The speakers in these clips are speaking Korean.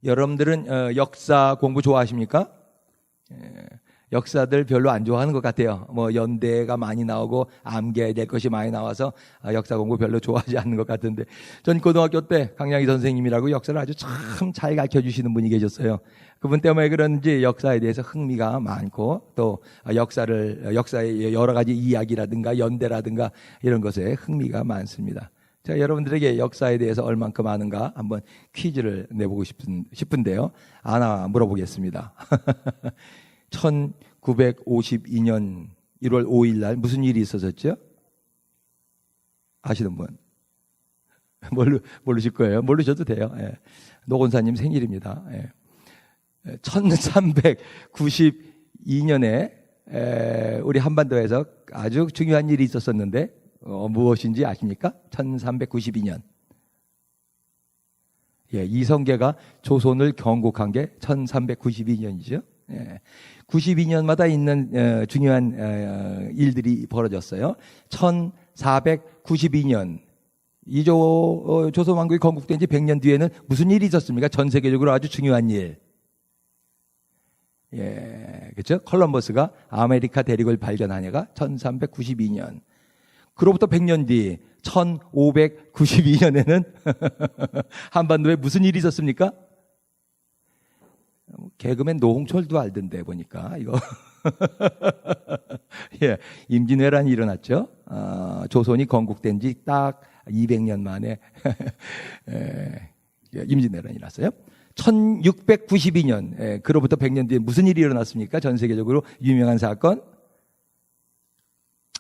여러분들은 역사 공부 좋아하십니까? 역사들 별로 안 좋아하는 것 같아요. 뭐 연대가 많이 나오고 암기해야 것이 많이 나와서 역사 공부 별로 좋아하지 않는 것 같은데, 전 고등학교 때 강양희 선생님이라고 역사를 아주 참 잘 가르쳐 주시는 분이 계셨어요. 그분 때문에 그런지 역사에 대해서 흥미가 많고, 또 역사의 여러 가지 이야기라든가 연대라든가 이런 것에 흥미가 많습니다. 제가 여러분들에게 역사에 대해서 얼만큼 아는가 한번 퀴즈를 내보고 싶은데요. 하나 물어보겠습니다. 1952년 1월 5일 날 무슨 일이 있었었죠? 아시는 분? 모르실 거예요. 모르셔도 돼요. 예. 노건사님 생일입니다. 예. 1392년에 우리 한반도에서 아주 중요한 일이 있었었는데 무엇인지 아십니까? 1392년. 예, 이성계가 조선을 건국한 게 1392년이죠. 예, 92년마다 있는 중요한 일들이 벌어졌어요. 1492년 조선 왕국이 건국된 지 100년 뒤에는 무슨 일이 있었습니까? 전 세계적으로 아주 중요한 일. 예, 그렇죠? 콜럼버스가 아메리카 대륙을 발견한 해가 1392년. 그로부터 100년 뒤 1592년에는 한반도에 무슨 일이 있었습니까? 개그맨 노홍철도 알던데 보니까 이거 예, 임진왜란이 일어났죠. 조선이 건국된 지 딱 200년 만에 임진왜란이 났어요. 1692년 그로부터 100년 뒤에 무슨 일이 일어났습니까? 전 세계적으로 유명한 사건.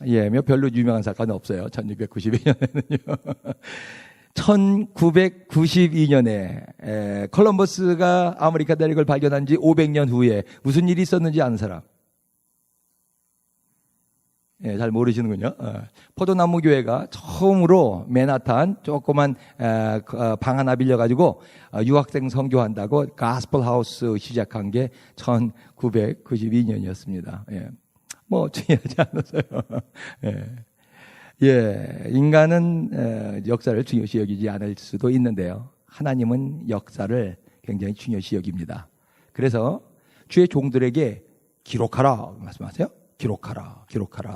예, 별로 유명한 사건은 없어요. 1692년에는요. 1992년에 콜럼버스가 아메리카 대륙을 발견한 지 500년 후에 무슨 일이 있었는지 아는 사람? 예, 잘 모르시는군요. 포도나무 교회가 처음으로 맨하탄 조그만 방 하나 빌려가지고 유학생 선교한다고 가스펠 하우스 시작한 게 1992년이었습니다. 예. 뭐 중요하지 않아서요. 예. 예, 인간은 역사를 중요시 여기지 않을 수도 있는데요. 하나님은 역사를 굉장히 중요시 여깁니다. 그래서 주의 종들에게 기록하라 말씀하세요. 기록하라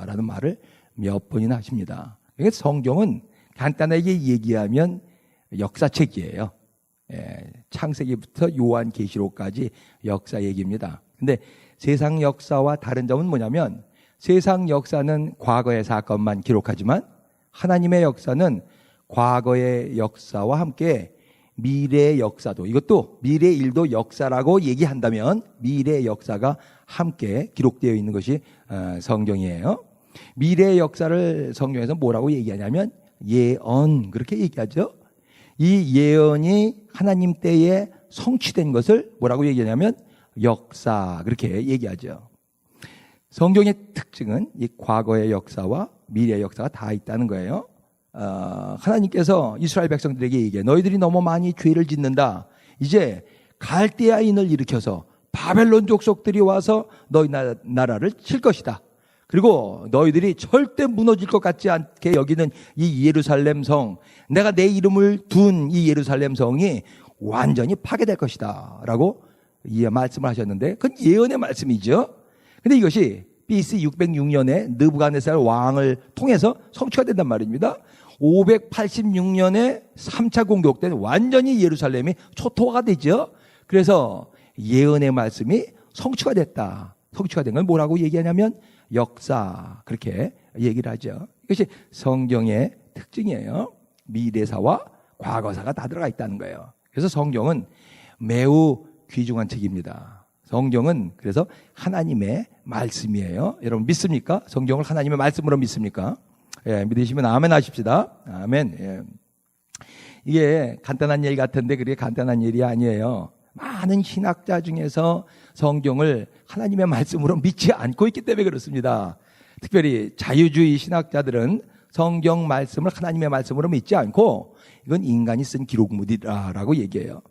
라는 말을 몇 번이나 하십니다. 그러니까 성경은 간단하게 얘기하면 역사책이에요. 예, 창세기부터 요한계시록까지 역사 얘기입니다. 근데 세상 역사와 다른 점은 뭐냐면, 세상 역사는 과거의 사건만 기록하지만 하나님의 역사는 과거의 역사와 함께 미래의 역사도, 이것도 미래의 일도 역사라고 얘기한다면 미래의 역사가 함께 기록되어 있는 것이 성경이에요. 미래의 역사를 성경에서 뭐라고 얘기하냐면 예언, 그렇게 얘기하죠. 이 예언이 하나님 때에 성취된 것을 뭐라고 얘기하냐면 역사, 그렇게 얘기하죠. 성경의 특징은 이 과거의 역사와 미래의 역사가 다 있다는 거예요. 하나님께서 이스라엘 백성들에게 얘기해, 너희들이 너무 많이 죄를 짓는다. 이제 갈대아인을 일으켜서 바벨론 족속들이 와서 너희 나라를 칠 것이다. 그리고 너희들이 절대 무너질 것 같지 않게 여기는 이 예루살렘 성, 내가 내 이름을 둔 이 예루살렘 성이 완전히 파괴될 것이다 라고 말씀을 하셨는데, 그건 예언의 말씀이죠. 근데 이것이 BC 606년에 느부갓네살 왕을 통해서 성취가 된단 말입니다. 586년에 3차 공격 때 완전히 예루살렘이 초토화가 되죠. 그래서 예언의 말씀이 성취가 됐다. 성취가 된 건 뭐라고 얘기하냐면 역사, 그렇게 얘기를 하죠. 이것이 성경의 특징이에요. 미래사와 과거사가 다 들어가 있다는 거예요. 그래서 성경은 매우 귀중한 책입니다. 성경은 그래서 하나님의 말씀이에요. 여러분 믿습니까? 성경을 하나님의 말씀으로 믿습니까? 예, 믿으시면 아멘 하십시다. 아멘. 예. 이게 간단한 일 같은데 그게 간단한 일이 아니에요. 많은 신학자 중에서 성경을 하나님의 말씀으로 믿지 않고 있기 때문에 그렇습니다. 특별히 자유주의 신학자들은 성경 말씀을 하나님의 말씀으로 믿지 않고 이건 인간이 쓴 기록물이라고 얘기해요.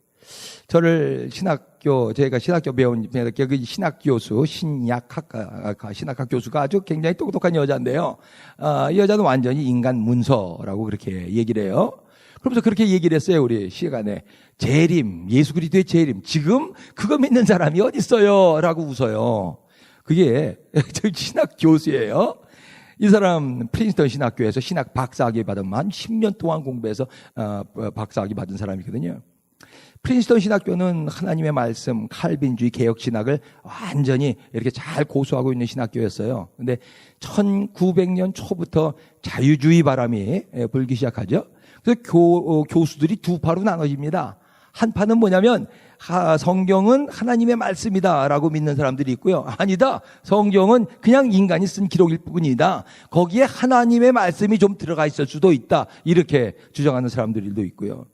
저를 제가 신학교 배운 신학 교수, 신학학 교수가 아주 굉장히 똑똑한 여자인데요. 이 여자는 완전히 인간 문서라고 그렇게 얘기를 해요. 그러면서 그렇게 얘기를 했어요. 우리 시간에 재림, 예수 그리스도의 재림, 지금 그거 믿는 사람이 어디 있어요? 라고 웃어요. 그게 저 신학 교수예요. 이 사람 프린스턴 신학교에서 신학 박사학위 받은 한 10년 동안 공부해서 박사학위 받은 사람이거든요. 프린스턴 신학교는 하나님의 말씀, 칼빈주의 개혁 신학을 완전히 이렇게 잘 고수하고 있는 신학교였어요. 근데 1900년 초부터 자유주의 바람이 불기 시작하죠. 그래서 교수들이 두 파로 나눠집니다. 한 파는 뭐냐면 성경은 하나님의 말씀이다라고 믿는 사람들이 있고요. 아니다. 성경은 그냥 인간이 쓴 기록일 뿐이다. 거기에 하나님의 말씀이 좀 들어가 있을 수도 있다. 이렇게 주장하는 사람들도 있고요.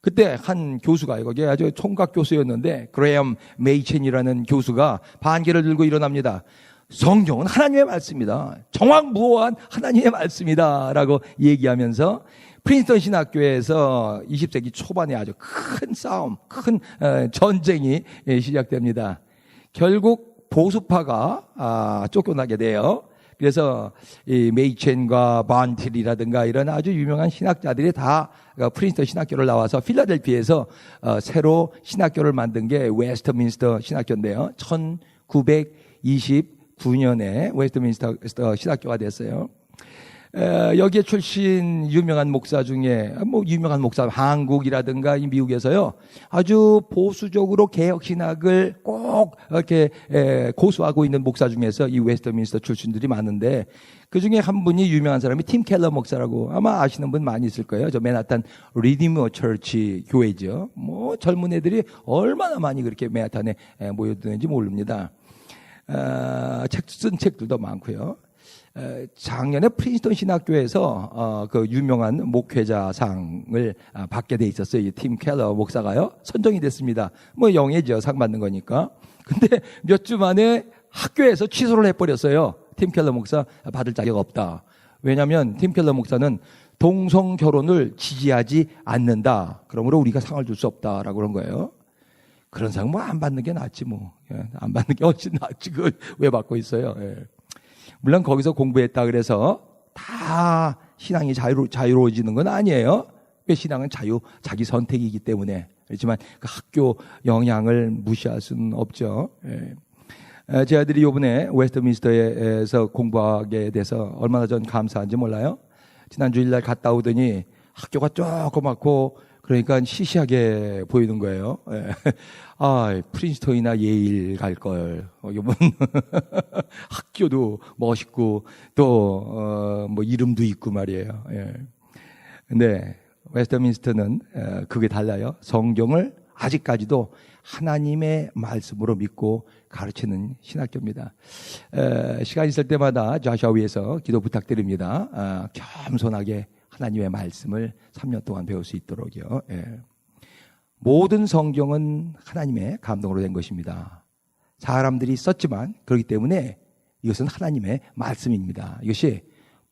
그때 한 교수가 거기에 아주 총각 교수였는데 그레엄 메이첸이라는 교수가 반개를 들고 일어납니다. 성경은 하나님의 말씀이다. 정확무오한 하나님의 말씀이다. 라고 얘기하면서 프린스턴 신학교에서 20세기 초반에 아주 큰 싸움, 큰 전쟁이 시작됩니다. 결국 보수파가 쫓겨나게 돼요. 그래서 이 메이첸과 반틸이라든가 이런 아주 유명한 신학자들이 다 프린스턴 신학교를 나와서 필라델피아에서 새로 신학교를 만든 게 웨스트민스터 신학교인데요. 1929년에 웨스트민스터 신학교가 됐어요. 여기에 출신 유명한 목사 중에 유명한 목사 한국이라든가 미국에서요 아주 보수적으로 개혁 신학을 꼭 이렇게 고수하고 있는 목사 중에서 이 웨스트민스터 출신들이 많은데 그 중에 한 분이 유명한 사람이 팀 켈러 목사라고 아마 아시는 분 많이 있을 거예요. 저 맨하탄 리디머 처치 교회죠. 젊은 애들이 얼마나 많이 그렇게 맨하탄에 모여드는지 모릅니다. 쓴 책들도 많고요. 작년에 프린스턴 신학교에서 그 유명한 목회자상을 받게 돼 있었어요. 이 팀 켈러 목사가요. 선정이 됐습니다. 영예죠. 상 받는 거니까. 근데 몇 주 만에 학교에서 취소를 해버렸어요. 팀 켈러 목사 받을 자격 없다. 왜냐하면 팀 켈러 목사는 동성 결혼을 지지하지 않는다. 그러므로 우리가 상을 줄 수 없다라고 그런 거예요. 그런 상 안 받는 게 낫지 안 받는 게 훨씬 낫지. 그걸 왜 받고 있어요? 예. 물론 거기서 공부했다 그래서 다 신앙이 자유로워지는 건 아니에요. 왜 신앙은 자기 선택이기 때문에. 그렇지만 그 학교 영향을 무시할 수는 없죠. 예. 제 아들이 이번에 웨스트민스터에서 공부하게 돼서 얼마나 전 감사한지 몰라요. 지난 주일날 갔다 오더니 학교가 조그맣고 그러니까 시시하게 보이는 거예요. 예. 프린스턴이나 예일 갈 걸. 이번 학교도 멋있고 또 이름도 있고 말이에요. 예. 근데 웨스트민스터는 그게 달라요. 성경을 아직까지도 하나님의 말씀으로 믿고 가르치는 신학교입니다. 시간 있을 때마다 좌샤위에서 기도 부탁드립니다. 겸손하게 하나님의 말씀을 3년 동안 배울 수 있도록요. 예. 모든 성경은 하나님의 감동으로 된 것입니다. 사람들이 썼지만 그렇기 때문에 이것은 하나님의 말씀입니다. 이것이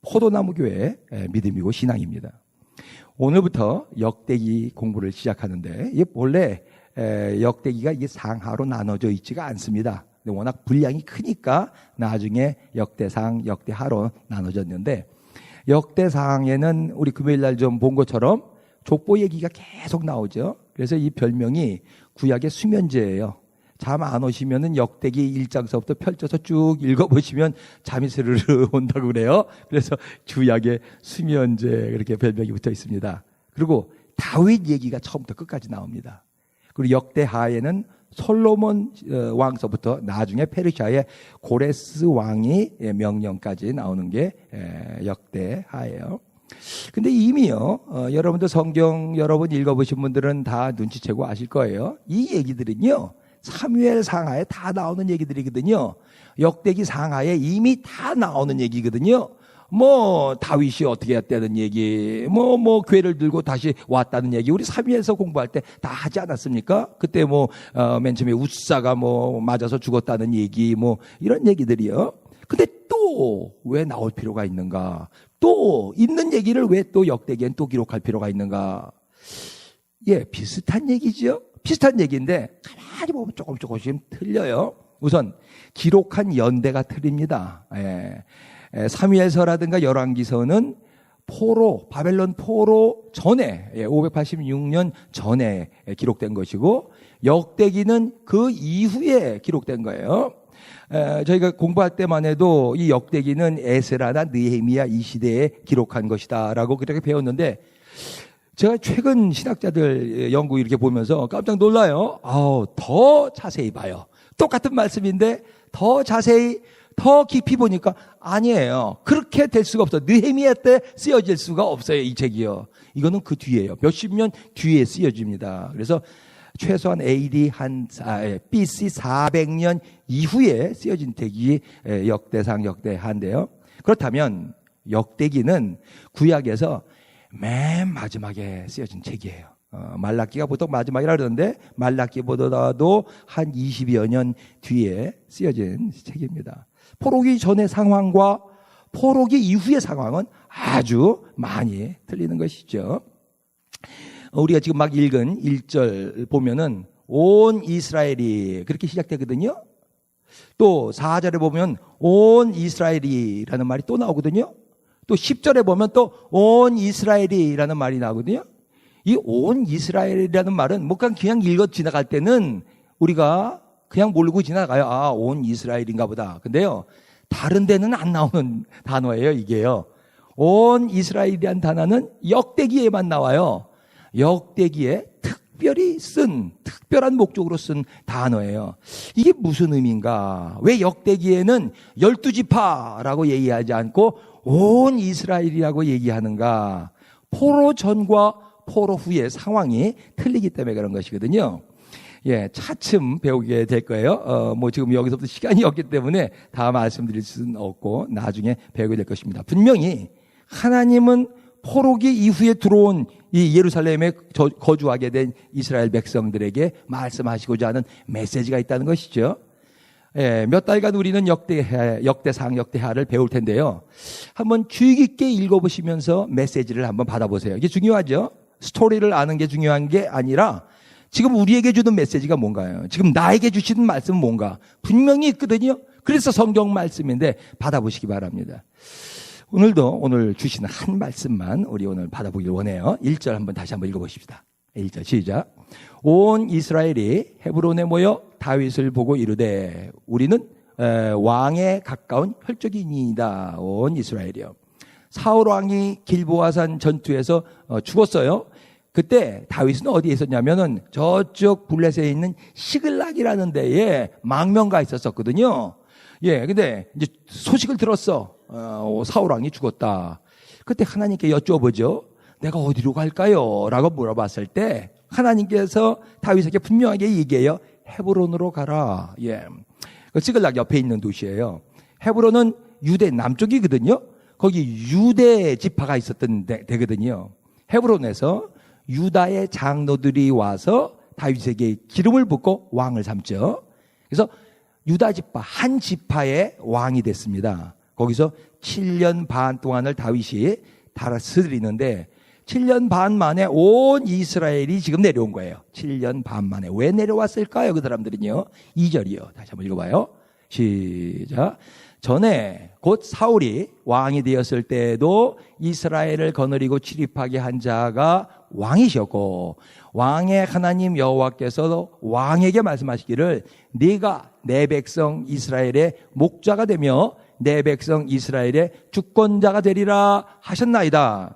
포도나무 교회의 믿음이고 신앙입니다. 오늘부터 역대기 공부를 시작하는데 이게 원래 역대기가 이게 상하로 나눠져 있지가 않습니다. 워낙 분량이 크니까 나중에 역대상, 역대하로 나눠졌는데 역대상에는 우리 금요일날 좀 본 것처럼 족보 얘기가 계속 나오죠. 그래서 이 별명이 구약의 수면제예요. 잠 안 오시면은 역대기 1장서부터 펼쳐서 쭉 읽어보시면 잠이 스르르 온다고 그래요. 그래서 구약의 수면제 그렇게 별명이 붙어 있습니다. 그리고 다윗 얘기가 처음부터 끝까지 나옵니다. 그리고 역대하에는 솔로몬 왕서부터 나중에 페르시아의 고레스 왕이 명령까지 나오는 게 역대하예요. 근데 이미요, 여러분들 성경 여러분 읽어보신 분들은 다 눈치채고 아실 거예요. 이 얘기들은요, 사무엘 상하에 다 나오는 얘기들이거든요. 역대기 상하에 이미 다 나오는 얘기거든요. 다윗이 어떻게 했다는 얘기, 괴를 들고 다시 왔다는 얘기, 우리 사무엘서 공부할 때 다 하지 않았습니까? 그때 맨 처음에 웃사가 맞아서 죽었다는 얘기, 이런 얘기들이요. 근데 또 왜 나올 필요가 있는가? 또 있는 얘기를 왜 또 역대기엔 또 기록할 필요가 있는가? 예, 비슷한 얘기죠. 비슷한 얘기인데 가만히 보면 조금씩 틀려요. 우선 기록한 연대가 틀립니다. 사무엘서라든가 열왕기서는 바벨론 포로 전에, 586년 전에 기록된 것이고, 역대기는 그 이후에 기록된 거예요. 저희가 공부할 때만 해도 이 역대기는 에스라나 느헤미야 이 시대에 기록한 것이다라고 그렇게 배웠는데, 제가 최근 신학자들 연구 이렇게 보면서 깜짝 놀라요. 더 자세히 봐요. 똑같은 말씀인데 더 자세히, 더 깊이 보니까 아니에요. 그렇게 될 수가 없어. 느헤미야 때 쓰여질 수가 없어요, 이 책이요. 이거는 그 뒤에요. 몇십 년 뒤에 쓰여집니다. 그래서 최소한 BC 400년 이후에 쓰여진 책이 역대상, 역대하인데요. 그렇다면 역대기는 구약에서 맨 마지막에 쓰여진 책이에요. 말라기가 보통 마지막이라 그러는데 말라기보다도 한 20여 년 뒤에 쓰여진 책입니다. 포로기 전의 상황과 포로기 이후의 상황은 아주 많이 틀리는 것이죠. 우리가 지금 막 읽은 1절 보면은 온 이스라엘이 그렇게 시작되거든요. 또 4절에 보면 온 이스라엘이라는 말이 또 나오거든요. 또 10절에 보면 또 온 이스라엘이라는 말이 나오거든요. 이 온 이스라엘이라는 말은 뭐 그냥 읽어 지나갈 때는 우리가 그냥 모르고 지나가요. 온 이스라엘인가 보다. 근데요, 다른 데는 안 나오는 단어예요, 이게요. 온 이스라엘이라는 단어는 역대기에만 나와요. 역대기에 특별한 목적으로 쓴 단어예요. 이게 무슨 의미인가? 왜 역대기에는 12지파라고 얘기하지 않고 온 이스라엘이라고 얘기하는가? 포로 전과 포로 후의 상황이 틀리기 때문에 그런 것이거든요. 차츰 배우게 될 거예요. 지금 여기서부터 시간이 없기 때문에 다 말씀드릴 수는 없고 나중에 배우게 될 것입니다. 분명히 하나님은 포로기 이후에 들어온 이 예루살렘에 거주하게 된 이스라엘 백성들에게 말씀하시고자 하는 메시지가 있다는 것이죠. 몇 달간 우리는 역대상, 역대하를 배울 텐데요. 한번 주의 깊게 읽어보시면서 메시지를 한번 받아보세요. 이게 중요하죠. 스토리를 아는 게 중요한 게 아니라 지금 우리에게 주는 메시지가 뭔가요? 지금 나에게 주시는 말씀은 뭔가? 분명히 있거든요. 그래서 성경 말씀인데 받아보시기 바랍니다. 오늘 주시는 한 말씀만 우리 오늘 받아보길 원해요. 1절 다시 한번 읽어보십시다. 1절 시작. 온 이스라엘이 헤브론에 모여 다윗을 보고 이르되 우리는 왕에 가까운 혈족이니이다. 온 이스라엘이요. 사울 왕이 길보아산 전투에서 죽었어요. 그때 다윗은 어디에 있었냐면은 저쪽 블레셋에 있는 시글락이라는 데에 망명가 있었거든요. 근데 이제 소식을 들었어. 사울 왕이 죽었다. 그때 하나님께 여쭤보죠. 내가 어디로 갈까요? 라고 물어봤을 때 하나님께서 다윗에게 분명하게 얘기해요. 헤브론으로 가라. 그 시글락 옆에 있는 도시예요. 헤브론은 유대 남쪽이거든요. 거기 유대 지파가 있었던 데거든요. 헤브론에서 유다의 장로들이 와서 다윗에게 기름을 붓고 왕을 삼죠. 그래서 유다 지파 한 지파의 왕이 됐습니다. 거기서 7년 반 동안을 다윗이 다스리는데 7년 반 만에 온 이스라엘이 지금 내려온 거예요. 7년 반 만에. 왜 내려왔을까요? 그 사람들은요. 2절이요. 다시 한번 읽어봐요. 시작. 전에 곧 사울이 왕이 되었을 때에도 이스라엘을 거느리고 출입하게 한 자가 왕이셨고 왕의 하나님 여호와께서 왕에게 말씀하시기를 네가 내 백성 이스라엘의 목자가 되며 내 백성 이스라엘의 주권자가 되리라 하셨나이다.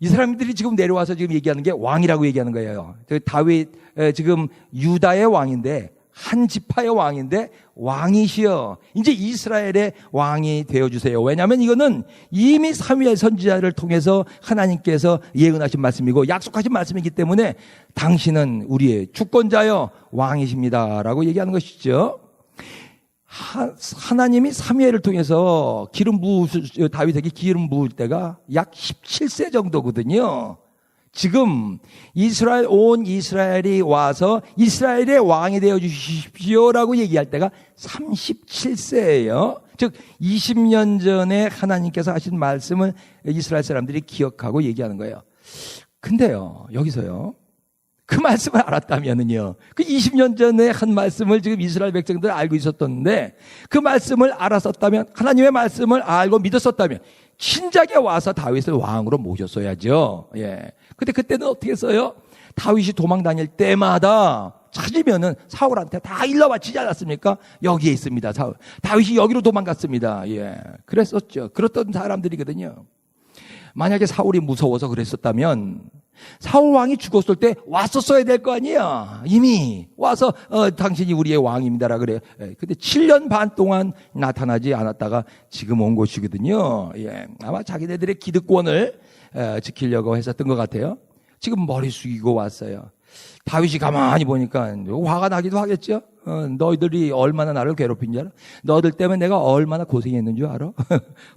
이 사람들이 지금 내려와서 지금 얘기하는 게 왕이라고 얘기하는 거예요. 다윗 지금 유다의 왕인데 한 지파의 왕인데 왕이시여 이제 이스라엘의 왕이 되어주세요. 왜냐하면 이거는 이미 사무엘 선지자를 통해서 하나님께서 예언하신 말씀이고 약속하신 말씀이기 때문에 당신은 우리의 주권자여 왕이십니다 라고 얘기하는 것이죠. 하나님이 사무엘을 통해서 다윗에게 기름 부을 때가 약 17세 정도거든요. 지금 온 이스라엘이 와서 이스라엘의 왕이 되어 주십시오라고 얘기할 때가 37세예요. 즉 20년 전에 하나님께서 하신 말씀을 이스라엘 사람들이 기억하고 얘기하는 거예요. 근데요, 여기서요. 그 말씀을 알았다면은요, 그 20년 전에 한 말씀을 지금 이스라엘 백성들 알고 있었던데, 그 말씀을 알았었다면, 하나님의 말씀을 알고 믿었었다면, 신작에 와서 다윗을 왕으로 모셨어야죠. 예. 근데 그때는 어떻게 했어요? 다윗이 도망 다닐 때마다 찾으면은 사울한테 다 일러바치지 않았습니까? 여기에 있습니다, 사울. 다윗이 여기로 도망갔습니다. 예. 그랬었죠. 그랬던 사람들이거든요. 만약에 사울이 무서워서 그랬었다면 사울 왕이 죽었을 때 왔었어야 될 거 아니야. 이미 와서 당신이 우리의 왕입니다라 그래요. 예. 근데 7년 반 동안 나타나지 않았다가 지금 온 것이거든요. 예. 아마 자기네들의 기득권을 지키려고 했었던 것 같아요. 지금 머리 숙이고 왔어요. 다윗이 가만히 보니까 화가 나기도 하겠죠. 너희들이 얼마나 나를 괴롭힌 줄 알아? 너희들 때문에 내가 얼마나 고생했는 줄 알아?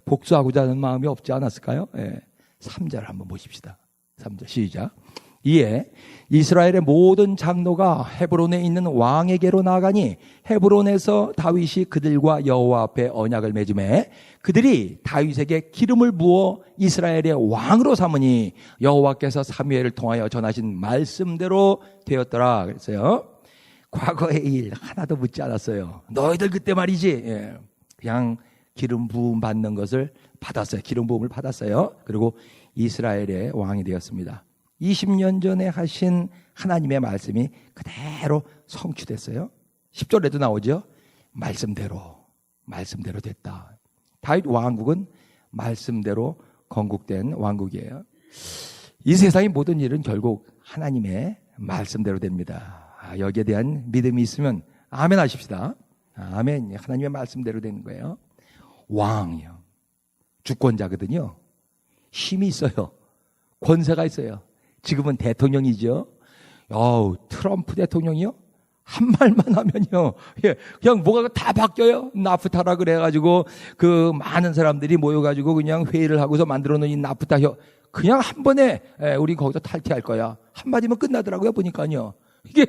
복수하고자 하는 마음이 없지 않았을까요? 예. 3절 한번 보십시다. 3절 시작. 이에 이스라엘의 모든 장로가 헤브론에 있는 왕에게로 나아가니 헤브론에서 다윗이 그들과 여호와 앞에 언약을 맺음에 그들이 다윗에게 기름을 부어 이스라엘의 왕으로 삼으니 여호와께서 사무엘을 통하여 전하신 말씀대로 되었더라 그랬어요. 과거의 일 하나도 묻지 않았어요. 너희들 그때 말이지. 예. 그냥 기름 부음 받는 것을 받았어요. 기름 부음을 받았어요. 그리고 이스라엘의 왕이 되었습니다. 20년 전에 하신 하나님의 말씀이 그대로 성취됐어요. 10절에도 나오죠. 말씀대로 됐다. 다윗 왕국은 말씀대로 건국된 왕국이에요. 이 세상의 모든 일은 결국 하나님의 말씀대로 됩니다. 여기에 대한 믿음이 있으면 아멘 하십시다. 아멘. 하나님의 말씀대로 되는 거예요. 왕이요. 주권자거든요. 힘이 있어요. 권세가 있어요. 지금은 대통령이죠. 트럼프 대통령이요? 한 말만 하면요. 예, 그냥 뭐가 다 바뀌어요. 나프타라 그래가지고 그 많은 사람들이 모여가지고 그냥 회의를 하고서 만들어 놓은 이 나프타 그냥 한 번에 우리 거기서 탈퇴할 거야. 한마디면 끝나더라고요. 보니까요. 이게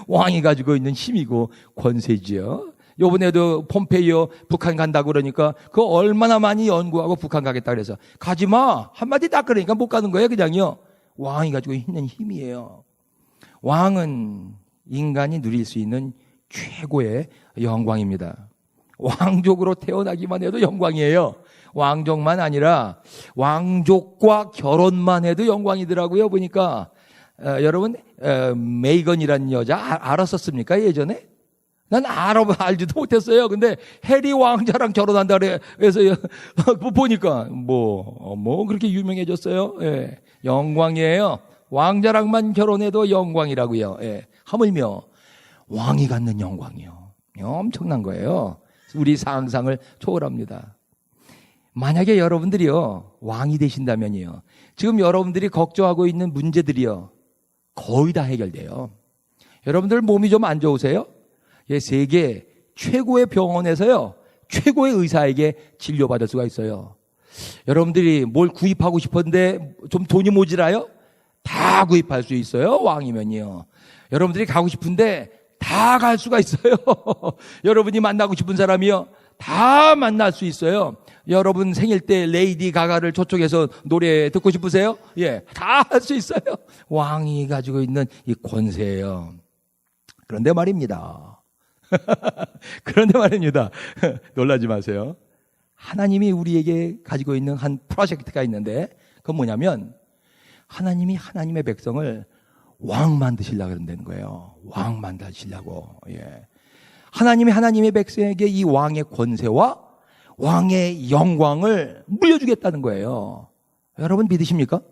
왕이 가지고 있는 힘이고 권세지요. 요번에도 폼페이오 북한 간다고 그러니까 그거 얼마나 많이 연구하고 북한 가겠다 그래서 가지마 한마디 딱 그러니까 못 가는 거예요. 그냥요. 왕이 가지고 있는 힘이에요. 왕은 인간이 누릴 수 있는 최고의 영광입니다. 왕족으로 태어나기만 해도 영광이에요. 왕족만 아니라 왕족과 결혼만 해도 영광이더라고요. 보니까 여러분 메이건이라는 여자 알았었습니까? 예전에? 난 알지도 못했어요. 근데 해리 왕자랑 결혼한다 그래서 보니까 그렇게 유명해졌어요. 예. 영광이에요. 왕자랑만 결혼해도 영광이라고요. 예. 하물며 왕이 갖는 영광이요. 엄청난 거예요. 우리 상상을 초월합니다. 만약에 여러분들이요 왕이 되신다면요 지금 여러분들이 걱정하고 있는 문제들이요 거의 다 해결돼요. 여러분들 몸이 좀 안 좋으세요? 세계 최고의 병원에서요 최고의 의사에게 진료받을 수가 있어요. 여러분들이 뭘 구입하고 싶었는데 좀 돈이 모자라요? 다 구입할 수 있어요. 왕이면요. 여러분들이 가고 싶은데 다 갈 수가 있어요. 여러분이 만나고 싶은 사람이요 다 만날 수 있어요. 여러분 생일 때 레이디 가가를 저쪽에서 노래 듣고 싶으세요? 예, 다 할 수 있어요. 왕이 가지고 있는 이 권세예요. 그런데 말입니다. 놀라지 마세요. 하나님이 우리에게 가지고 있는 한 프로젝트가 있는데 그건 뭐냐면 하나님이 하나님의 백성을 왕 만드시려고 그런다는 거예요. 왕 만드시려고. 예. 하나님이 하나님의 백성에게 이 왕의 권세와 왕의 영광을 물려주겠다는 거예요. 여러분 믿으십니까?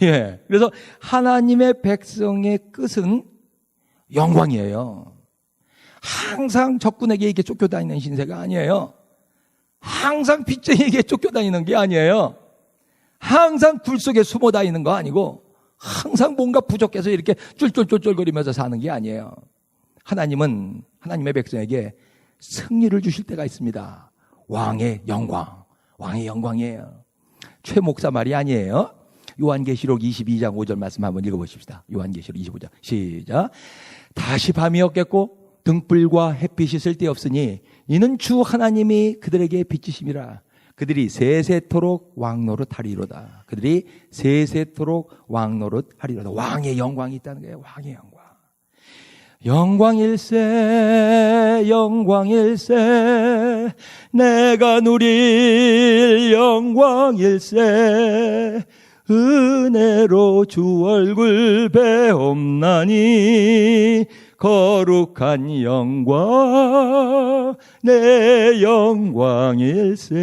예. 그래서 하나님의 백성의 끝은 영광이에요. 항상 적군에게 이렇게 쫓겨다니는 신세가 아니에요. 항상 빚쟁이에게 쫓겨다니는 게 아니에요. 항상 굴 속에 숨어 다니는 거 아니고 항상 뭔가 부족해서 이렇게 쫄쫄쫄쫄거리면서 사는 게 아니에요. 하나님은 하나님의 백성에게 승리를 주실 때가 있습니다. 왕의 영광, 왕의 영광이에요. 최 목사 말이 아니에요. 요한계시록 22장 5절 말씀 한번 읽어보십시다. 요한계시록 25장 시작. 다시 밤이 없겠고 등불과 햇빛이 쓸데없으니 이는 주 하나님이 그들에게 비치심이라. 그들이 세세토록 왕노릇 하리로다. 그들이 세세토록 왕노릇 하리로다. 왕의 영광이 있다는 거예요. 왕의 영광. 영광일세 영광일세 내가 누릴 영광일세 은혜로 주 얼굴 배옵나니 거룩한 영광 내 영광일세.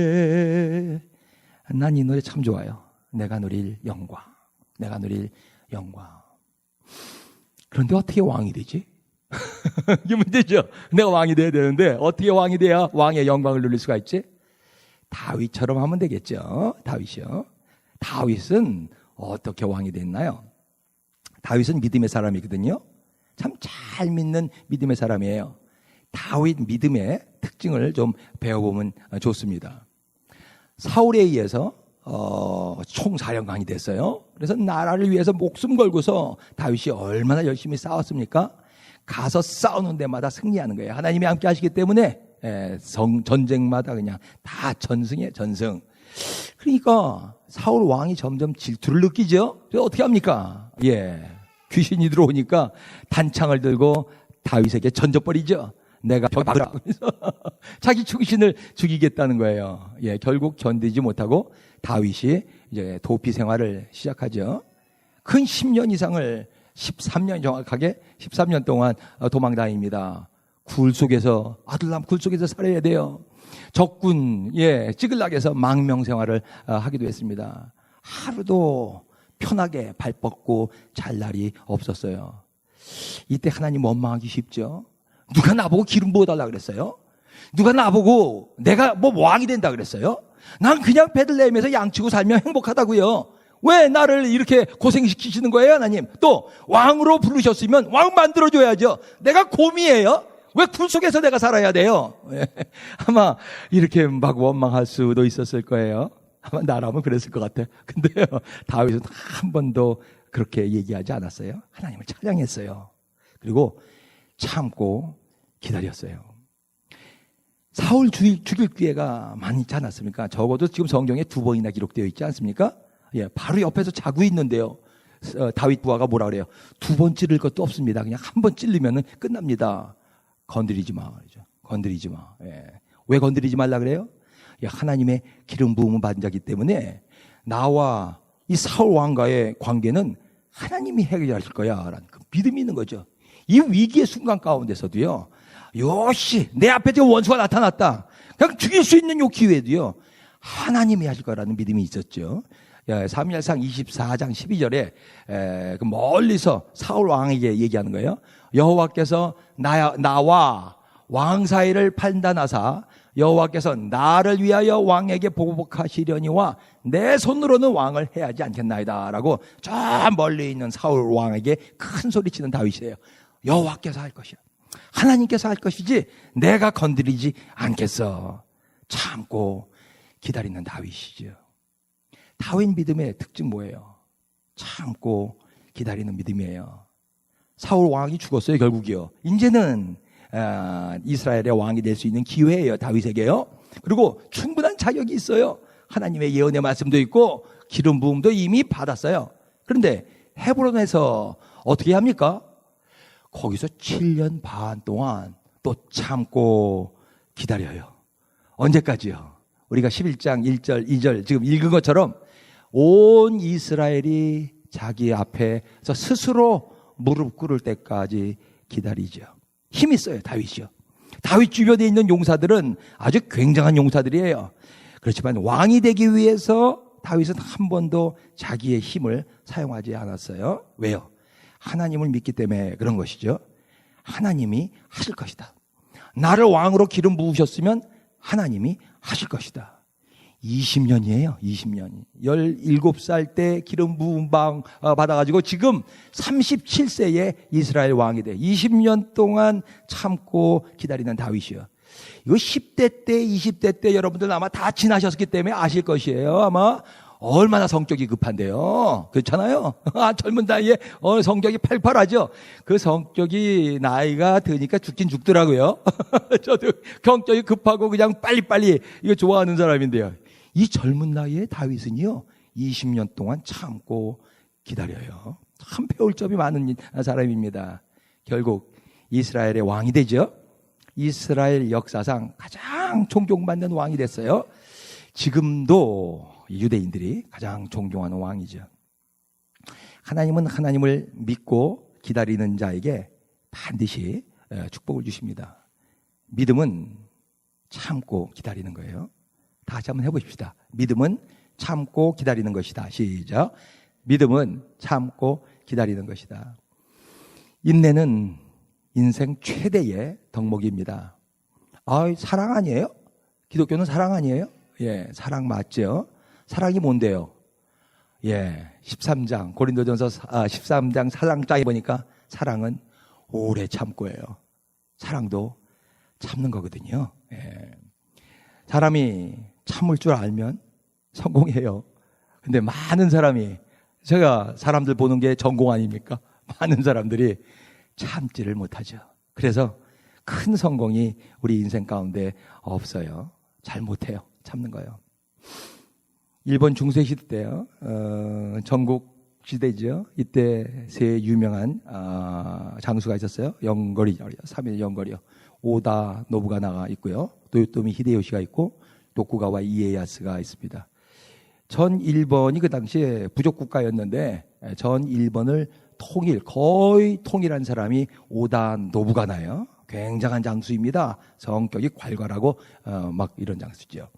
난 이 노래 참 좋아요. 내가 누릴 영광, 내가 누릴 영광. 그런데 어떻게 왕이 되지? 이게 문제죠. 내가 왕이 돼야 되는데 어떻게 왕이 돼야 왕의 영광을 누릴 수가 있지? 다윗처럼 하면 되겠죠. 다윗이요. 다윗은 어떻게 왕이 됐나요? 다윗은 믿음의 사람이거든요. 참 잘 믿는 믿음의 사람이에요. 다윗 믿음의 특징을 좀 배워보면 좋습니다. 사울에 의해서 총사령관이 됐어요. 그래서 나라를 위해서 목숨 걸고서 다윗이 얼마나 열심히 싸웠습니까? 가서 싸우는 데마다 승리하는 거예요. 하나님이 함께 하시기 때문에 전쟁마다 그냥 다 전승이에요. 전승. 그러니까 사울 왕이 점점 질투를 느끼죠. 그래서 어떻게 합니까? 귀신이 들어오니까 단창을 들고 다윗에게 던져버리죠. 내가 벽 막으라. 그래서 자기 충신을 죽이겠다는 거예요. 결국 견디지 못하고 다윗이 이제 도피 생활을 시작하죠. 근 10년 이상을 13년 정확하게 13년 동안 도망 다닙니다. 굴 속에서 아들람 굴 속에서 살아야 돼요. 적군 찌글락에서 망명 생활을 하기도 했습니다. 하루도 편하게 발 뻗고 잘 날이 없었어요. 이때 하나님 원망하기 쉽죠. 누가 나보고 기름 부어달라 그랬어요? 누가 나보고 내가 뭐 왕이 된다 그랬어요? 난 그냥 베들레헴에서 양치고 살면 행복하다고요. 왜 나를 이렇게 고생시키시는 거예요, 하나님? 또 왕으로 부르셨으면 왕 만들어줘야죠. 내가 곰이에요? 왜 굴 속에서 내가 살아야 돼요? 아마 이렇게 막 원망할 수도 있었을 거예요. 아마 나라면 그랬을 것 같아요. 근데요, 다윗은 한 번도 그렇게 얘기하지 않았어요. 하나님을 찬양했어요. 그리고 참고 기다렸어요. 사울 죽일 기회가 많이 있지 않았습니까? 적어도 지금 성경에 2번이나 기록되어 있지 않습니까? 바로 옆에서 자고 있는데요. 다윗 부하가 뭐라 그래요? 2번 찌를 것도 없습니다. 그냥 한 번 찔리면 끝납니다. 건드리지 마. 건드리지 마. 왜 건드리지 말라 그래요? 하나님의 기름 부음을 받은 자이기 때문에 나와 이 사울 왕과의 관계는 하나님이 해결하실 거야 라는 그 믿음이 있는 거죠. 이 위기의 순간 가운데서도요, 요시 내 앞에 지금 원수가 나타났다, 그냥 죽일 수 있는 요 기회도요 하나님이 하실 거라는 믿음이 있었죠. 사무엘상 24장 12절에 그 멀리서 사울 왕에게 얘기하는 거예요. 여호와께서 나와 왕 사이를 판단하사 여호와께서 나를 위하여 왕에게 보복하시려니와 내 손으로는 왕을 해야지 않겠나이다 라고 저 멀리 있는 사울 왕에게 큰 소리치는 다윗이에요. 여호와께서 할 것이야, 하나님께서 할 것이지 내가 건드리지 않겠어. 참고 기다리는 다윗이죠. 다윗 믿음의 특징 뭐예요? 참고 기다리는 믿음이에요. 사울 왕이 죽었어요, 결국이요. 이제는 이스라엘의 왕이 될 수 있는 기회예요, 다윗에게요. 그리고 충분한 자격이 있어요. 하나님의 예언의 말씀도 있고 기름 부음도 이미 받았어요. 그런데 헤브론에서 어떻게 합니까? 거기서 7년 반 동안 또 참고 기다려요. 언제까지요? 우리가 11장 1절 2절 지금 읽은 것처럼 온 이스라엘이 자기 앞에서 스스로 무릎 꿇을 때까지 기다리죠. 힘이 있어요, 다윗이요. 다윗 주변에 있는 용사들은 아주 굉장한 용사들이에요. 그렇지만 왕이 되기 위해서 다윗은 한 번도 자기의 힘을 사용하지 않았어요. 왜요? 하나님을 믿기 때문에 그런 것이죠. 하나님이 하실 것이다. 나를 왕으로 기름 부으셨으면 하나님이 하실 것이다. 20년이에요. 20년. 17살 때 기름 부음 받아가지고 지금 37세에 이스라엘 왕이 돼. 20년 동안 참고 기다리는 다윗이요. 이거 10대 때, 20대 때 여러분들 아마 다 지나셨기 때문에 아실 것이에요. 아마 얼마나 성격이 급한데요. 그렇잖아요. 젊은 나이에 성격이 팔팔하죠. 그 성격이 나이가 드니까 죽긴 죽더라고요. 저도 성격이 급하고 그냥 빨리빨리 이거 좋아하는 사람인데요. 이 젊은 나이에 다윗은요 20년 동안 참고 기다려요. 참 배울 점이 많은 사람입니다. 결국 이스라엘의 왕이 되죠. 이스라엘 역사상 가장 존경받는 왕이 됐어요. 지금도 유대인들이 가장 존경하는 왕이죠. 하나님은 하나님을 믿고 기다리는 자에게 반드시 축복을 주십니다. 믿음은 참고 기다리는 거예요. 다시 한번 해보십시다. 믿음은 참고 기다리는 것이다. 시작. 믿음은 참고 기다리는 것이다. 인내는 인생 최대의 덕목입니다. 사랑 아니에요? 기독교는 사랑 아니에요? 예, 사랑 맞죠? 사랑이 뭔데요? 예, 13장 고린도전서 13장 4장에 보니까 사랑은 오래 참고예요. 사랑도 참는 거거든요. 예. 사람이 참을 줄 알면 성공해요. 근데 많은 사람이, 제가 사람들 보는 게 전공 아닙니까? 많은 사람들이 참지를 못하죠. 그래서 큰 성공이 우리 인생 가운데 없어요. 잘 못해요. 참는 거예요. 일본 중세 시대 때요. 전국 시대죠. 이때 세 유명한 장수가 있었어요. 영거리, 3일 영거리요. 오다 노부가나가 있고요. 도요토미 히데요시가 있고 도쿠가와 이에야스가 있습니다. 전 일본이 그 당시에 부족 국가였는데 전 일본을 거의 통일한 사람이 오다 노부가나예요. 굉장한 장수입니다. 성격이 괄괄하고 막 이런 장수죠.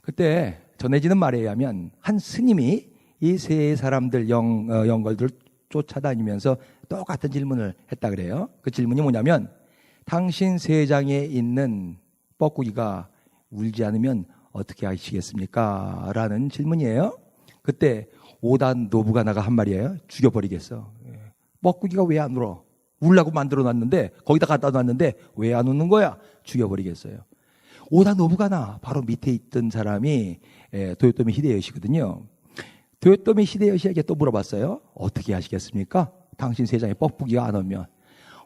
그때 전해지는 말에 의하면 한 스님이 이 세 사람들 영걸들을 쫓아다니면서 똑같은 질문을 했다 그래요. 그 질문이 뭐냐면 당신 세장에 있는 뻐꾸기가 울지 않으면 어떻게 하시겠습니까? 라는 질문이에요. 그때 오다 노부가나가 한 말이에요. 죽여버리겠어. 뻐꾸기가 왜 안 울어? 울라고 만들어놨는데 거기다 갖다 놨는데 왜 안 우는 거야? 죽여버리겠어요. 오다 노부가나 바로 밑에 있던 사람이 도요토미 히데요시거든요. 도요토미 히데요시에게 또 물어봤어요. 어떻게 하시겠습니까? 당신 세장에 뻐꾸기가 안 오면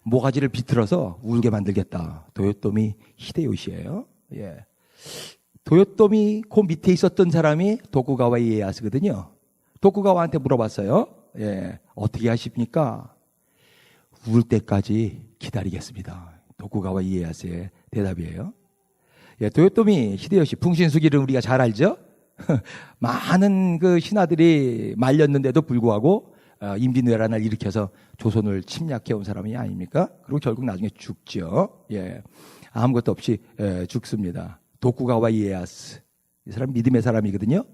모가지를 비틀어서 울게 만들겠다. 도요토미 히데요시예요. 예. 도요토미 그 밑에 있었던 사람이 도쿠가와 이에야스거든요. 도쿠가와한테 물어봤어요. 예. 어떻게 하십니까? 울 때까지 기다리겠습니다. 도쿠가와 이에야스의 대답이에요. 예, 도요토미 히데요시 풍신수기를 우리가 잘 알죠? 많은 그 신하들이 말렸는데도 불구하고 임진왜란을 일으켜서 조선을 침략해온 사람이 아닙니까? 그리고 결국 나중에 죽죠. 예, 아무것도 없이 죽습니다. 도쿠가와 이에야스, 이 사람 믿음의 사람이거든요.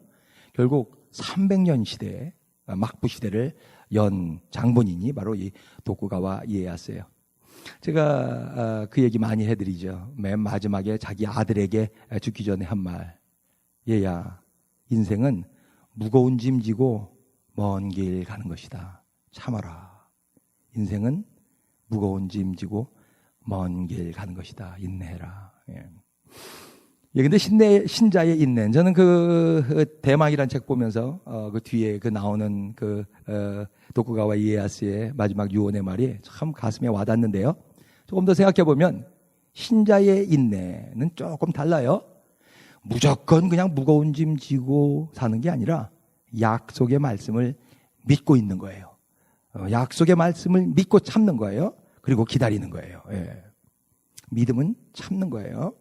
결국 300년 시대, 막부 시대를 연 장본인이 바로 이 도쿠가와 이에야스예요. 제가 그 얘기 많이 해드리죠. 맨 마지막에 자기 아들에게 죽기 전에 한 말. 얘야, 인생은 무거운 짐 지고 먼 길 가는 것이다. 참아라. 인생은 무거운 짐 지고 먼 길 가는 것이다. 인내해라. 예. 예, 근데 신자의 인내. 저는 그 대망이라는 책 보면서 그 뒤에 그 나오는 그 도쿠가와 이에야스의 마지막 유언의 말이 참 가슴에 와닿는데요. 조금 더 생각해 보면 신자의 인내는 조금 달라요. 무조건 그냥 무거운 짐 지고 사는 게 아니라 약속의 말씀을 믿고 있는 거예요. 약속의 말씀을 믿고 참는 거예요. 그리고 기다리는 거예요. 예. 믿음은 참는 거예요.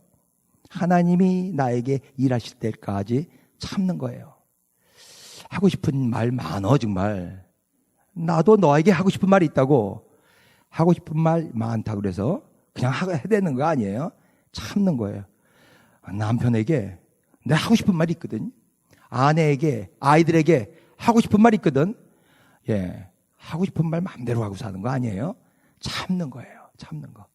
하나님이 나에게 일하실 때까지 참는 거예요. 하고 싶은 말 많어 정말. 나도 너에게 하고 싶은 말이 있다고. 하고 싶은 말 많다고 그래서 그냥 해야 되는 거 아니에요. 참는 거예요. 남편에게 내가 하고 싶은 말이 있거든. 아내에게, 아이들에게 하고 싶은 말이 있거든. 예, 하고 싶은 말 마음대로 하고 사는 거 아니에요. 참는 거예요. 참는 거.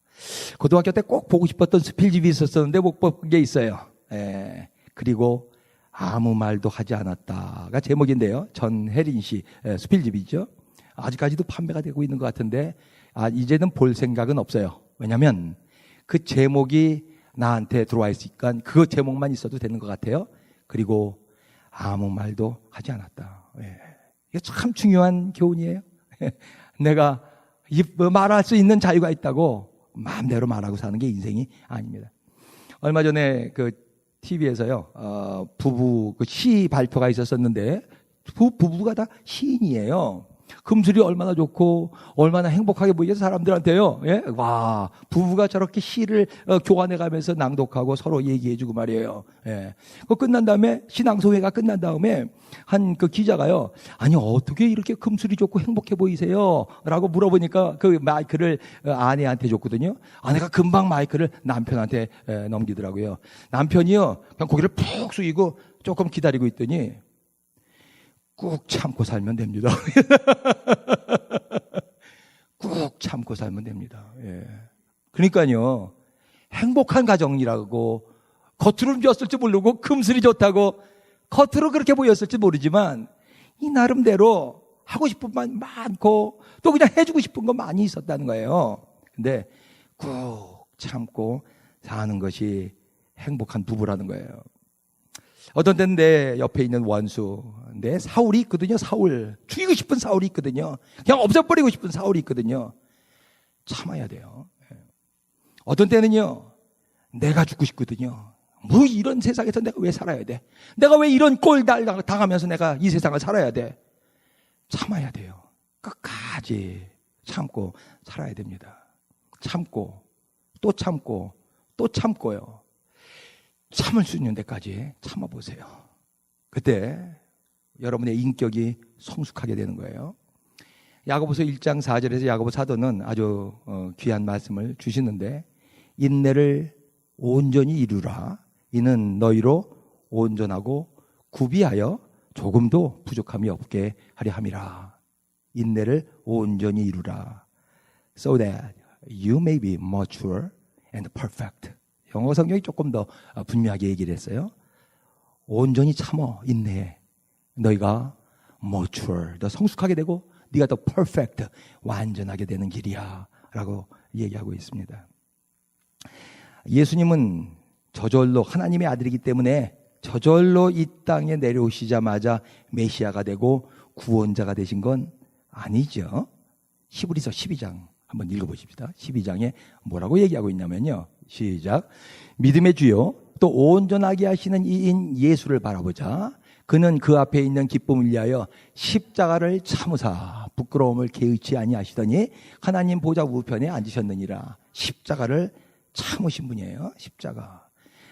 고등학교 때 꼭 보고 싶었던 스필집이 있었는데 못 본 게 있어요. 예, 그리고 아무 말도 하지 않았다가 제목인데요. 전혜린 씨 스필집이죠. 아직까지도 판매가 되고 있는 것 같은데 이제는 볼 생각은 없어요. 왜냐하면 그 제목이 나한테 들어와 있으니까 그 제목만 있어도 되는 것 같아요. 그리고 아무 말도 하지 않았다. 예. 이게 참 중요한 교훈이에요. 내가 말할 수 있는 자유가 있다고 마음대로 말하고 사는 게 인생이 아닙니다. 얼마 전에 그 TV에서요, 부부 그 시 발표가 있었었는데, 부부가 다 시인이에요. 금술이 얼마나 좋고 얼마나 행복하게 보이죠 사람들한테요. 예? 와, 부부가 저렇게 시를 교환해가면서 낭독하고 서로 얘기해주고 말이에요. 예. 그 끝난 다음에 신앙송회가 끝난 다음에 한 그 기자가요, 아니 어떻게 이렇게 금술이 좋고 행복해 보이세요? 라고 물어보니까 그 마이크를 아내한테 줬거든요. 아내가 금방 마이크를 남편한테 넘기더라고요. 남편이요, 그냥 고개를 푹 숙이고 조금 기다리고 있더니 꾹 참고 살면 됩니다. 꾹 참고 살면 됩니다. 예. 그러니까요, 행복한 가정이라고 겉으로는 좋았을지 모르고 금슬이 좋다고 겉으로 그렇게 보였을지 모르지만 이 나름대로 하고 싶은 말 많고 또 그냥 해주고 싶은 거 많이 있었다는 거예요. 근데 꾹 참고 사는 것이 행복한 부부라는 거예요. 어떤 때는 내 옆에 있는 원수, 내 사울이 있거든요. 사울, 죽이고 싶은 사울이 있거든요. 그냥 없애버리고 싶은 사울이 있거든요. 참아야 돼요. 어떤 때는요, 내가 죽고 싶거든요. 뭐 이런 세상에서 내가 왜 살아야 돼? 내가 왜 이런 꼴 당하면서 내가 이 세상을 살아야 돼? 참아야 돼요. 끝까지 참고 살아야 됩니다. 참고 또 참고 또 참고요. 참을 수 있는 데까지 참아보세요. 그때 여러분의 인격이 성숙하게 되는 거예요. 야고보서 1장 4절에서 야고보 사도는 아주 귀한 말씀을 주시는데, 인내를 온전히 이루라. 이는 너희로 온전하고 구비하여 조금도 부족함이 없게 하려 함이라. 인내를 온전히 이루라. So that you may be mature and perfect. 영어 성경이 조금 더 분명하게 얘기를 했어요. 온전히 참어, 인내해. 너희가 mature, 더 성숙하게 되고 네가 더 perfect, 완전하게 되는 길이야 라고 얘기하고 있습니다. 예수님은 저절로 하나님의 아들이기 때문에 저절로 이 땅에 내려오시자마자 메시아가 되고 구원자가 되신 건 아니죠. 히브리서 12장 한번 읽어보십시다. 12장에 뭐라고 얘기하고 있냐면요, 시작. 믿음의 주요 또 온전하게 하시는 이인 예수를 바라보자. 그는 그 앞에 있는 기쁨을 위하여 십자가를 참으사 부끄러움을 개의치 아니하시더니 하나님 보좌 우편에 앉으셨느니라. 십자가를 참으신 분이에요. 십자가.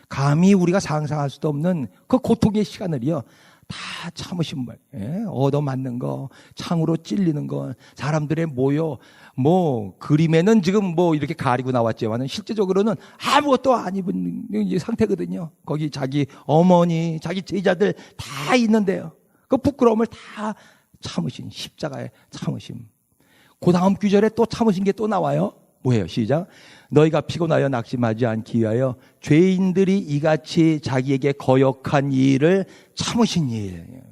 감히 우리가 상상할 수도 없는 그 고통의 시간을요 다 참으신 분. 예? 얻어맞는 거, 창으로 찔리는 거, 사람들의 모여, 뭐 그림에는 지금 뭐 이렇게 가리고 나왔지만 실제적으로는 아무것도 안 입은 상태거든요. 거기 자기 어머니, 자기 제자들 다 있는데요. 그 부끄러움을 다 참으신, 십자가에 참으심. 그 다음 구절에 또 참으신 게 또 나와요. 뭐예요? 시작. 너희가 피곤하여 낙심하지 않기 위하여 죄인들이 이같이 자기에게 거역한 일을 참으신 일.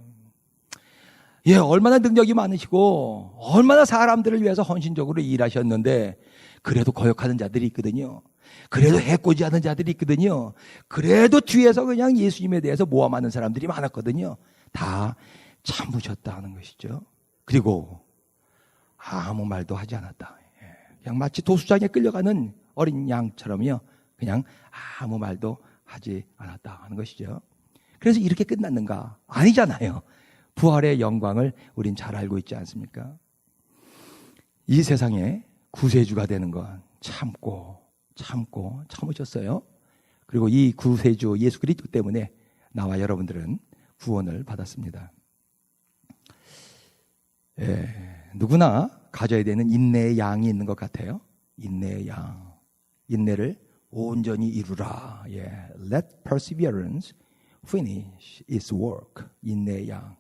예, 얼마나 능력이 많으시고 얼마나 사람들을 위해서 헌신적으로 일하셨는데 그래도 거역하는 자들이 있거든요. 그래도 해코지 하는 자들이 있거든요. 그래도 뒤에서 그냥 예수님에 대해서 모함하는 사람들이 많았거든요. 다 참으셨다 하는 것이죠. 그리고 아무 말도 하지 않았다. 그냥 마치 도수장에 끌려가는 어린 양처럼요, 그냥 아무 말도 하지 않았다 하는 것이죠. 그래서 이렇게 끝났는가? 아니잖아요. 부활의 영광을 우린 잘 알고 있지 않습니까? 이 세상에 구세주가 되는 건 참고 참으셨어요. 그리고 이 구세주 예수 그리스도 때문에 나와 여러분들은 구원을 받았습니다. 예, 누구나 가져야 되는 인내의 양이 있는 것 같아요. 인내의 양. 인내를 온전히 이루라. 예. Let perseverance finish its work. 인내의 양.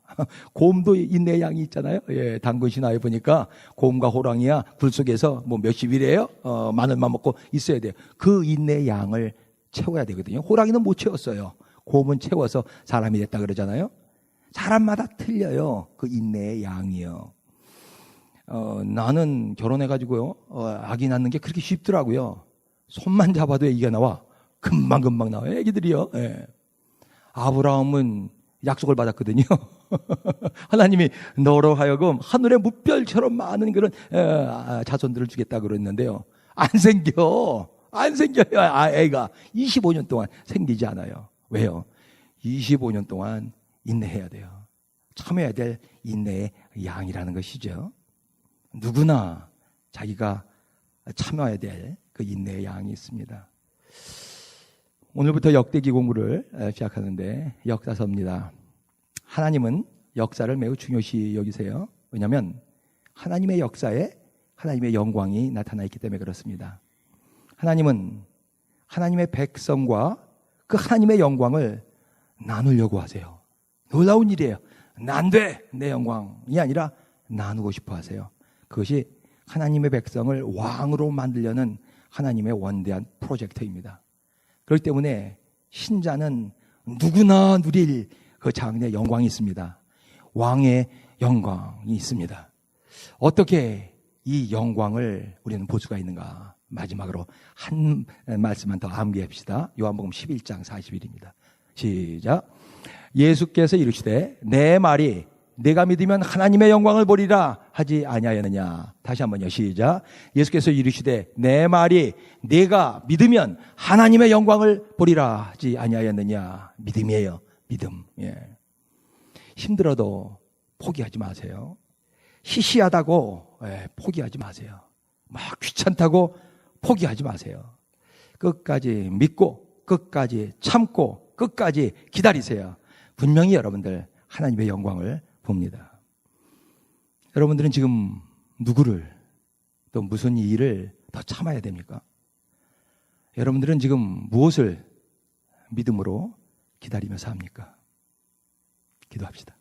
곰도 인내의 양이 있잖아요. 예. 당군 신화에 보니까 곰과 호랑이야 굴 속에서 뭐 몇십 일이에요. 마늘만 먹고 있어야 돼요. 그 인내의 양을 채워야 되거든요. 호랑이는 못 채웠어요. 곰은 채워서 사람이 됐다 그러잖아요. 사람마다 틀려요. 그 인내의 양이요. 나는 결혼해가지고요, 아기 낳는 게 그렇게 쉽더라고요. 손만 잡아도 애기가 나와. 금방 나와요, 애기들이요. 예. 아브라함은 약속을 받았거든요. 하나님이 너로 하여금 하늘의 무별처럼 많은 그런 자손들을 주겠다 그랬는데요. 안 생겨요. 애가 25년 동안 생기지 않아요. 왜요? 25년 동안 인내해야 돼요. 참아야 될 인내의 양이라는 것이죠. 누구나 자기가 참아야 될 그 인내의 양이 있습니다. 오늘부터 역대기 공부를 시작하는데 역사서입니다. 하나님은 역사를 매우 중요시 여기세요. 왜냐하면 하나님의 역사에 하나님의 영광이 나타나 있기 때문에 그렇습니다. 하나님은 하나님의 백성과 그 하나님의 영광을 나누려고 하세요. 놀라운 일이에요. 안 돼! 내 영광이 아니라 나누고 싶어 하세요. 그것이 하나님의 백성을 왕으로 만들려는 하나님의 원대한 프로젝트입니다. 그렇기 때문에 신자는 누구나 누릴 그 장래의 영광이 있습니다. 왕의 영광이 있습니다. 어떻게 이 영광을 우리는 볼 수가 있는가? 마지막으로 한 말씀만 더 암기합시다. 요한복음 11장 40일입니다. 시작. 예수께서 이르시되 내 말이 내가 믿으면 하나님의 영광을 보리라 하지 아니하였느냐. 다시 한번요. 시작. 예수께서 이르시되 내 말이 내가 믿으면 하나님의 영광을 보리라 하지 아니하였느냐. 믿음이에요. 믿음. 예. 힘들어도 포기하지 마세요. 시시하다고 포기하지 마세요. 막 귀찮다고 포기하지 마세요. 끝까지 믿고 끝까지 참고 끝까지 기다리세요. 분명히 여러분들 하나님의 영광을 봅니다. 여러분들은 지금 누구를 또 무슨 일을 더 참아야 됩니까? 여러분들은 지금 무엇을 믿음으로 기다리면서 합니까? 기도합시다.